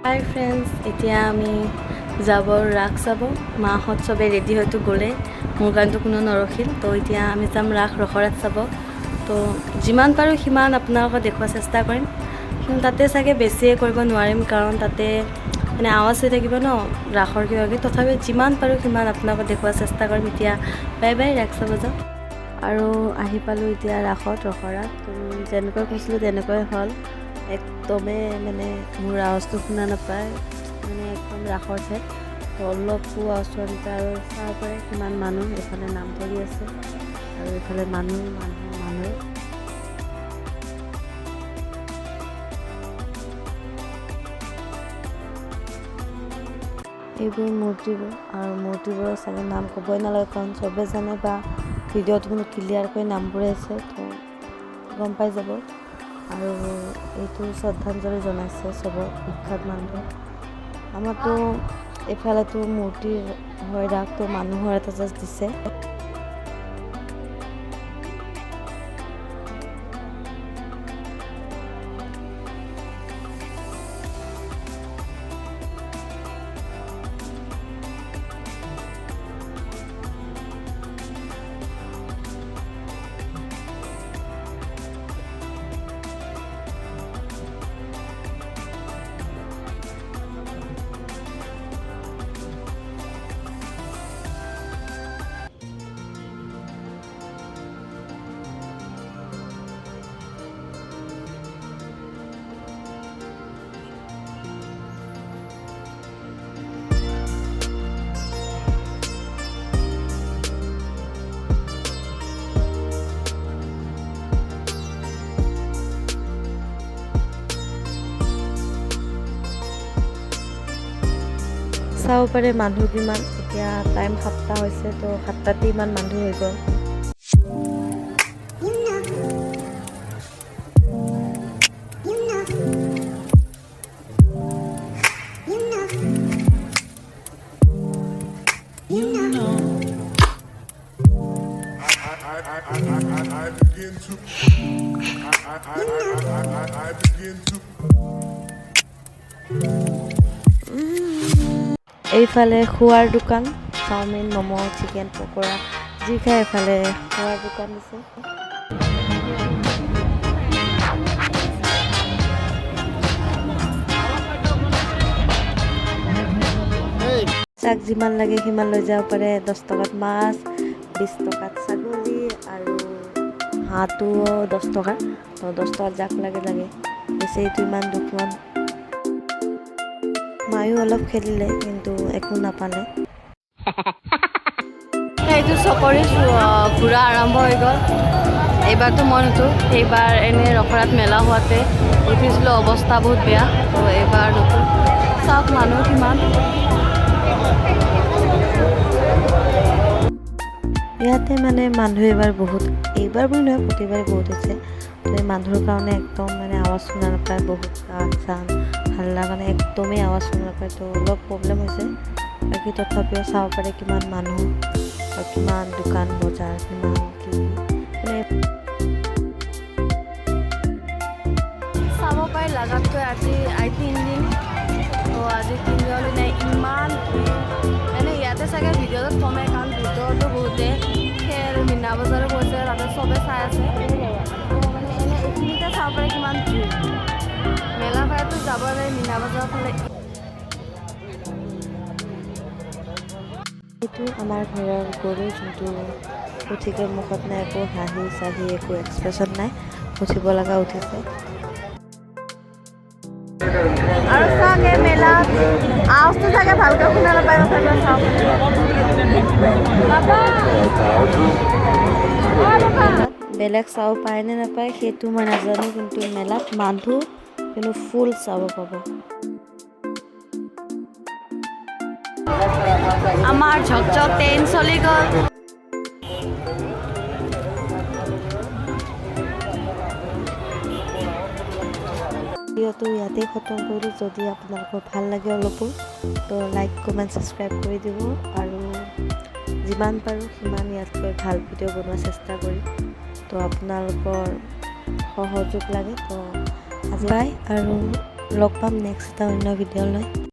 হাই friends, এতিয়া আমি যাব ৰাস চাব। মাহঁত চবে ৰেডি হয়তো গ'লে, মোৰ কাৰণেতো কোনো নৰখিল। তো এতিয়া আমি যাম ৰাস ৰখৰাত চাব। তো যিমান পাৰোঁ সিমান আপোনালোকক দেখুওৱাৰ চেষ্টা কৰিম, কিন্তু তাতে চাগে বেছিয়ে কৰিব নোৱাৰিম, কাৰণ তাতে মানে আৱাজ হৈ থাকিব ন ৰাসৰ কিবাকৈ। তথাপিও যিমান পাৰোঁ সিমান আপোনালোকক দেখুওৱাৰ চেষ্টা কৰিম। এতিয়া বাই বাই, ৰাস চাব যাওঁ। আৰু আহি পালোঁ এতিয়া ৰাসত ৰখৰাত। যেনেকৈ কৈছিলোঁ তেনেকৈ হ'ল। একদমেই মানে মোৰ আৱাজটো শুনা নাপায়, মানে একদম ৰাসৰ ঠাইত। তো অলপো আৱাজ চোৱা নাপায়। আৰু চাব পাৰে কিমান মানুহ, এইফালে নাম ধৰি আছে আৰু এইফালে মানুহ। এইবোৰ মূৰ্তিবোৰ, আৰু মূৰ্তিবোৰৰ চাগে নাম ক'বই নালাগে, কাৰণ চবেই জানে বা ভিডিঅ'ত কোনো ক্লিয়াৰকৈ নামবোৰ আছে, তো গম পাই যাব। আৰু এইটো শ্ৰদ্ধাঞ্জলি জনাইছে চবৰ বিখ্যাত মানুহ। আমাৰতো এইফালেতো মূৰ্তিৰ হয় ৰাসটো, মানুহৰ এটা জাষ্ট দিছে। চাব পাৰে মানুহ কিমান। এতিয়া টাইম 7টা হৈছে, তো 7টাতে ইমান মানুহ হৈ গ'ল। এইফালে খোৱাৰ দোকান, চাওমিন, ম'ম', চিকেন পকৰা, যি খাই এইফালে খোৱাৰ দোকান দিছে। চাক যিমান লাগে সিমান লৈ যাব পাৰে। 10 টকাত মাছ, 20 টকাত ছাগলী, আৰু হাঁহটো 10 টকা। তো 10 টকাত যাক লাগে পিছে এইটো ইমান দুখন। মায়ো অলপ খেলিলে, কিন্তু একো নাপালে। এইটো চকৰি ঘূৰা আৰম্ভ হৈ গ'ল। এইবাৰতো মই নুঠো, সেইবাৰ এনেই ৰখৰাত মেলা হোৱাতে উঠিছিলোঁ, অৱস্থা বহুত বেয়া। তো এইবাৰ নুঠো। চাওক মানুহ কিমান। ইয়াতে মানে মানুহ এইবাৰ বুলি নহয়, প্ৰতিবাৰে বহুত হৈছে। তো এই মানুহৰ কাৰণে একদম মানে আৱাজ শুনা নাপায়, বহুত গান চান হাল্লা কাৰণে একদমেই আৱাজ শুনা নাপায়। তো অলপ প্ৰব্লেম হৈছে। বাকী তথাপিও চাব পাৰে কিমান মানুহ, কিমান দোকান বজাৰ, কিমান কি মানে চাব পাৰে। লাগাতকৈ আজি 3 দিন, তো আজি 3 দিনে ইমান মানে ইয়াতে চাগে ভিডিঅ'ত কমে, কাৰণ ভিতৰতো বহুতে খেল মীনা বজাৰো গৈছে, তাতে চবে চাই আছে। তো মানে এনে এইখিনিতে চাব পাৰে কিমান ভিৰ। মেলা ফালেতো যাব লাগে, মীনা বজাৰৰ ফালে। এইটো আমাৰ ঘৰৰ গৰু, যোনটো উঠিকে মুখত নাই একো হাঁহি চাহি, একো এক্সপ্ৰেশ্যন নাই, উঠিব লগা উঠিছে। আৰু চাগে মেলাত আৱাজটো চাগে ভালকৈ শুনা নাপায়, তথাপিও চাওক। বেলেগ চাব পায় নে নাপায় সেইটো মই নাজানো, কিন্তু মেলাত মানুহ কিন্তু ফুল চাব পাব। আমাৰ ঝকঝক ট্ৰেইন চলি গ'ল। ভিডিঅ'টো ইয়াতেই খতম কৰিলোঁ। যদি আপোনালোকৰ ভাল লাগে অলপো, তো লাইক কমেণ্ট ছাবস্ক্ৰাইব কৰি দিব, আৰু যিমান পাৰোঁ সিমান ইয়াতকৈ ভাল ভিডিঅ' বনোৱাৰ চেষ্টা কৰিম। তো আপোনালোকৰ সহযোগ লাগে। তো আজি বাই, আৰু লগ পাম নেক্সট এটা অন্য ভিডিঅ' লৈ।